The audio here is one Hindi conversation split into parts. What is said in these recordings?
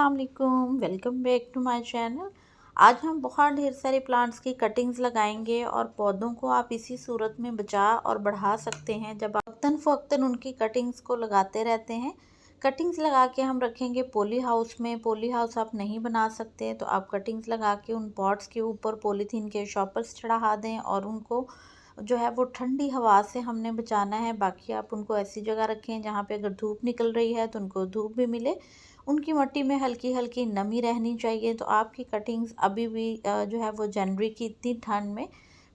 अस्सलाम वालेकुम, welcome back to my channel. आज हम बहुत ढेर सारे प्लांट्स की कटिंग्स लगाएंगे और पौधों को आप इसी सूरत में बचा और बढ़ा सकते हैं जब आप वक्तन फ़वक्तन उनकी कटिंग्स को लगाते रहते हैं। कटिंग्स लगा के हम रखेंगे पॉली हाउस में। पॉली हाउस आप नहीं बना सकते तो आप कटिंग्स लगा के उन पॉट्स के ऊपर पॉलीथीन के शॉपर्स चढ़ा दें और उनको जो है वो ठंडी हवा से हमने बचाना है। बाकी आप उनको ऐसी जगह रखें जहाँ पे अगर धूप निकल रही है तो उनको धूप भी मिले। उनकी मिट्टी में हल्की हल्की नमी रहनी चाहिए तो आपकी कटिंग्स अभी भी जो है वो जनवरी की इतनी ठंड में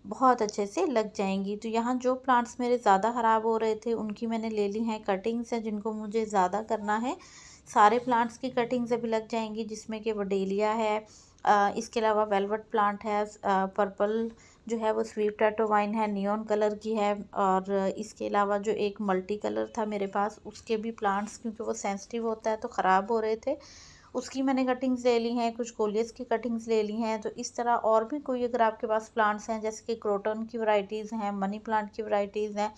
बहुत अच्छे से लग जाएंगी। तो यहाँ जो प्लांट्स मेरे ज़्यादा ख़राब हो रहे थे उनकी मैंने ले ली हैं कटिंग्स हैं जिनको मुझे ज़्यादा करना है। सारे प्लांट्स की कटिंग्स अभी लग जाएंगी जिसमें कि वडेलिया है, इसके अलावा वेलवेट प्लांट है, पर्पल जो है वो स्वीट टैटो वाइन है, नियॉन कलर की है। और इसके अलावा जो एक मल्टी कलर था मेरे पास उसके भी प्लांट्स क्योंकि वो सेंसिटिव होता है तो ख़राब हो रहे थे, उसकी मैंने कटिंग्स ले ली हैं। कुछ कोलियस की कटिंग्स ले ली हैं। तो इस तरह और भी कोई अगर आपके पास प्लांट्स हैं जैसे कि क्रोटन की वैरायटीज़ हैं, मनी प्लांट की वैरायटीज़ हैं,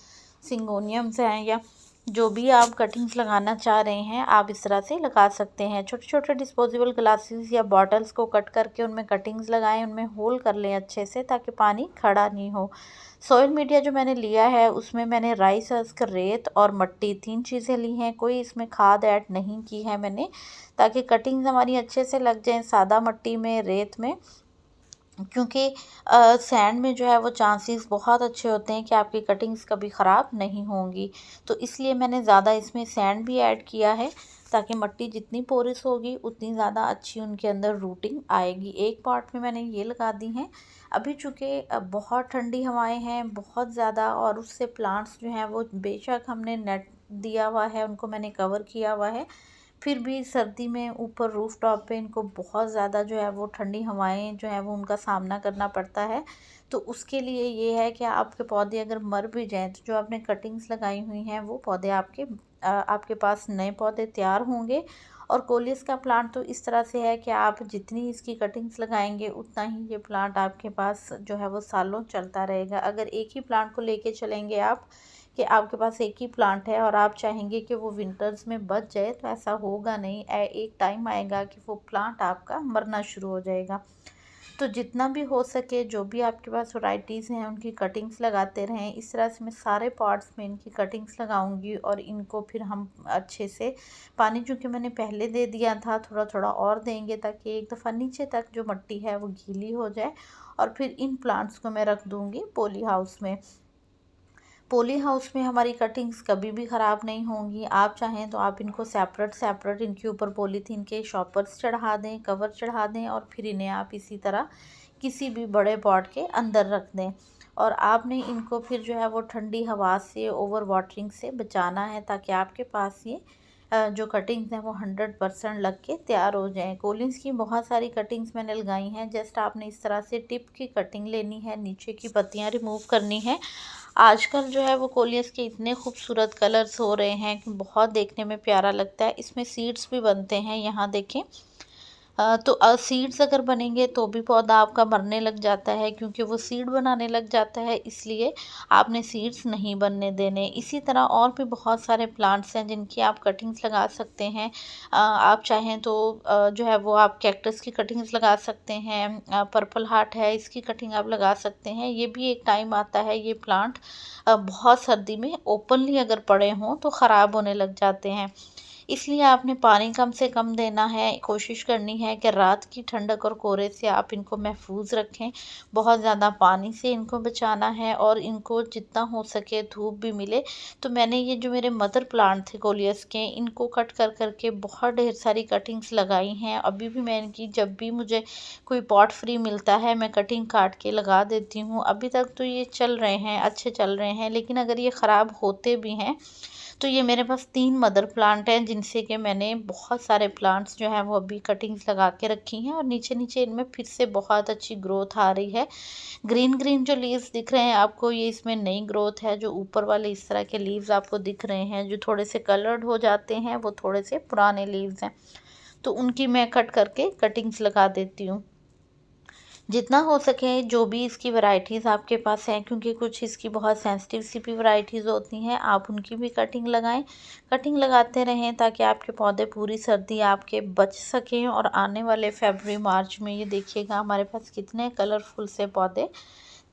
सिंगोनियम्स हैं, या जो भी आप कटिंग्स लगाना चाह रहे हैं आप इस तरह से लगा सकते हैं। छोटे छोटे डिस्पोजेबल ग्लासेस या बॉटल्स को कट करके उनमें कटिंग्स लगाएं, उनमें होल कर लें अच्छे से ताकि पानी खड़ा नहीं हो। सॉइल मीडिया जो मैंने लिया है उसमें मैंने राइस हस्क, रेत और मिट्टी 3 चीज़ें ली हैं। कोई इसमें खाद ऐड नहीं की है मैंने ताकि कटिंग्स हमारी अच्छे से लग जाएं सादा मिट्टी में, रेत में। क्योंकि सैंड में जो है वो चांसेस बहुत अच्छे होते हैं कि आपकी कटिंग्स कभी ख़राब नहीं होंगी। तो इसलिए मैंने ज़्यादा इसमें सैंड भी ऐड किया है ताकि मिट्टी जितनी पोरस होगी उतनी ज़्यादा अच्छी उनके अंदर रूटिंग आएगी। एक पार्ट में मैंने ये लगा दी हैं। अभी चूँकि बहुत ठंडी हवाएं हैं बहुत ज़्यादा और उससे प्लांट्स जो हैं वो बेशक हमने नेट दिया हुआ है, उनको मैंने कवर किया हुआ है, फिर भी सर्दी में ऊपर रूफ टॉप पे इनको बहुत ज़्यादा जो है वो ठंडी हवाएं जो है वो उनका सामना करना पड़ता है। तो उसके लिए ये है कि आपके पौधे अगर मर भी जाएँ तो जो आपने कटिंग्स लगाई हुई हैं वो पौधे आपके पास नए पौधे तैयार होंगे। और कोलियस का प्लांट तो इस तरह से है कि आप जितनी इसकी कटिंग्स लगाएंगे उतना ही ये प्लांट आपके पास जो है वो सालों चलता रहेगा। अगर एक ही प्लांट को लेके चलेंगे आप कि आपके पास एक ही प्लांट है और आप चाहेंगे कि वो विंटर्स में बच जाए तो ऐसा होगा नहीं। एक टाइम आएगा कि वो प्लांट आपका मरना शुरू हो जाएगा। तो जितना भी हो सके जो भी आपके पास वैरायटीज़ हैं उनकी कटिंग्स लगाते रहें। इस तरह से मैं सारे पॉट्स में इनकी कटिंग्स लगाऊंगी और इनको फिर हम अच्छे से पानी चूँकि मैंने पहले दे दिया था थोड़ा थोड़ा और देंगे ताकि एक दफ़ा नीचे तक जो मिट्टी है वो गीली हो जाए। और फिर इन प्लांट्स को मैं रख दूँगी पॉली हाउस में। पॉली हाउस में हमारी कटिंग्स कभी भी ख़राब नहीं होंगी। आप चाहें तो आप इनको सेपरेट सेपरेट इनके ऊपर पॉलीथीन के शॉपर्स चढ़ा दें, कवर चढ़ा दें और फिर इन्हें आप इसी तरह किसी भी बड़े पॉट के अंदर रख दें। और आपने इनको फिर जो है वो ठंडी हवा से, ओवर वाटरिंग से बचाना है ताकि आपके पास ये जो कटिंग्स हैं वो 100% लग के तैयार हो जाएं। कोलिंस की बहुत सारी कटिंग्स मैंने लगाई हैं। जस्ट आपने इस तरह से टिप की कटिंग लेनी है, नीचे की पत्तियां रिमूव करनी है। आजकल जो है वो कोलियस के इतने खूबसूरत कलर्स हो रहे हैं कि बहुत देखने में प्यारा लगता है। इसमें सीड्स भी बनते हैं, यहाँ देखें। तो सीड्स अगर बनेंगे तो भी पौधा आपका मरने लग जाता है क्योंकि वो सीड बनाने लग जाता है, इसलिए आपने सीड्स नहीं बनने देने। इसी तरह और भी बहुत सारे प्लांट्स हैं जिनकी आप कटिंग्स लगा सकते हैं। आप चाहें तो जो है वो आप कैक्टस की कटिंग्स लगा सकते हैं। पर्पल हार्ट है, इसकी कटिंग आप लगा सकते हैं। ये भी एक टाइम आता है ये प्लांट बहुत सर्दी में ओपनली अगर पड़े हों तो ख़राब होने लग जाते हैं। इसलिए आपने पानी कम से कम देना है। कोशिश करनी है कि रात की ठंडक और कोहरे से आप इनको महफूज रखें। बहुत ज़्यादा पानी से इनको बचाना है और इनको जितना हो सके धूप भी मिले। तो मैंने ये जो मेरे मदर प्लांट थे कोलियस के, इनको कट कर करके बहुत ढेर सारी कटिंग्स लगाई हैं। अभी भी मैं इनकी जब भी मुझे कोई पॉट फ्री मिलता है मैं कटिंग काट के लगा देती हूँ। अभी तक तो ये चल रहे हैं, अच्छे चल रहे हैं, लेकिन अगर ये ख़राब होते भी हैं तो ये मेरे पास 3 मदर प्लांट हैं जिनसे कि मैंने बहुत सारे प्लांट्स जो हैं वो अभी कटिंग्स लगा के रखी हैं और नीचे नीचे इनमें फिर से बहुत अच्छी ग्रोथ आ रही है। ग्रीन ग्रीन जो लीव्स दिख रहे हैं आपको, ये इसमें नई ग्रोथ है। जो ऊपर वाले इस तरह के लीव्स आपको दिख रहे हैं जो थोड़े से कलर्ड हो जाते हैं वो थोड़े से पुराने लीव्स हैं, तो उनकी मैं कट करके कटिंग्स लगा देती हूँ। जितना हो सके जो भी इसकी वैरायटीज़ आपके पास हैं, क्योंकि कुछ इसकी बहुत सेंसिटिव सी भी वैरायटीज़ होती हैं, आप उनकी भी कटिंग लगाएं। कटिंग लगाते रहें ताकि आपके पौधे पूरी सर्दी आपके बच सकें। और आने वाले फरवरी मार्च में ये देखिएगा हमारे पास कितने कलरफुल से पौधे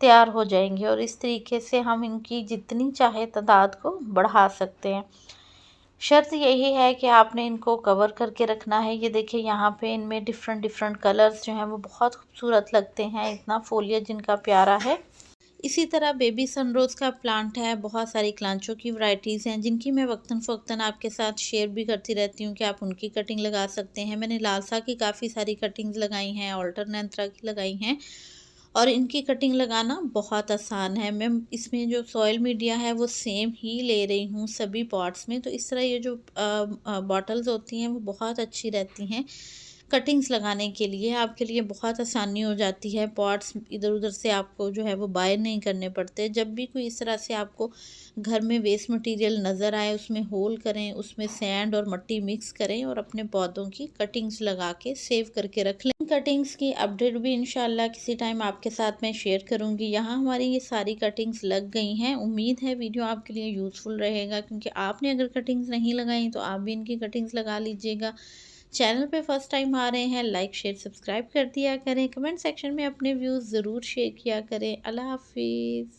तैयार हो जाएंगे। और इस तरीके से हम इनकी जितनी चाहे तादाद को बढ़ा सकते हैं। शर्त यही है कि आपने इनको कवर करके रखना है। ये देखिए यहाँ पे इनमें डिफरेंट डिफरेंट कलर्स जो हैं वो बहुत खूबसूरत लगते हैं, इतना फोलियज इनका प्यारा है। इसी तरह बेबी सनरोज़ का प्लांट है, बहुत सारी क्लांचों की वैरायटीज़ हैं जिनकी मैं वक्तन फ़वक्तन आपके साथ शेयर भी करती रहती हूँ कि आप उनकी कटिंग लगा सकते हैं। मैंने लालसा की काफ़ी सारी कटिंग्स लगाई हैं, अल्टरनेंथरा की लगाई हैं और इनकी कटिंग लगाना बहुत आसान है। मैं इसमें जो सॉइल मीडिया है वो सेम ही ले रही हूँ सभी पॉट्स में। तो इस तरह ये जो बॉटल्स होती हैं वो बहुत अच्छी रहती हैं कटिंग्स लगाने के लिए। आपके लिए बहुत आसानी हो जाती है, पॉट्स इधर उधर से आपको जो है वो बाय नहीं करने पड़ते। जब भी कोई इस तरह से आपको घर में वेस्ट मटेरियल नज़र आए उसमें होल करें, उसमें सैंड और मिट्टी मिक्स करें और अपने पौधों की कटिंग्स लगा के सेव करके रख लें। कटिंग्स की अपडेट भी इंशाल्लाह किसी टाइम आपके साथ मैं शेयर करूंगी। यहाँ हमारी ये सारी कटिंग्स लग गई हैं। उम्मीद है वीडियो आपके लिए यूज़फुल रहेगा, क्योंकि आपने अगर कटिंग्स नहीं लगाई तो आप भी इनकी कटिंग्स लगा लीजिएगा। चैनल पे फर्स्ट टाइम आ रहे हैं, लाइक शेयर सब्सक्राइब कर दिया करें। कमेंट सेक्शन में अपने व्यूज़ ज़रूर शेयर किया करें। अल्लाह हाफिज़।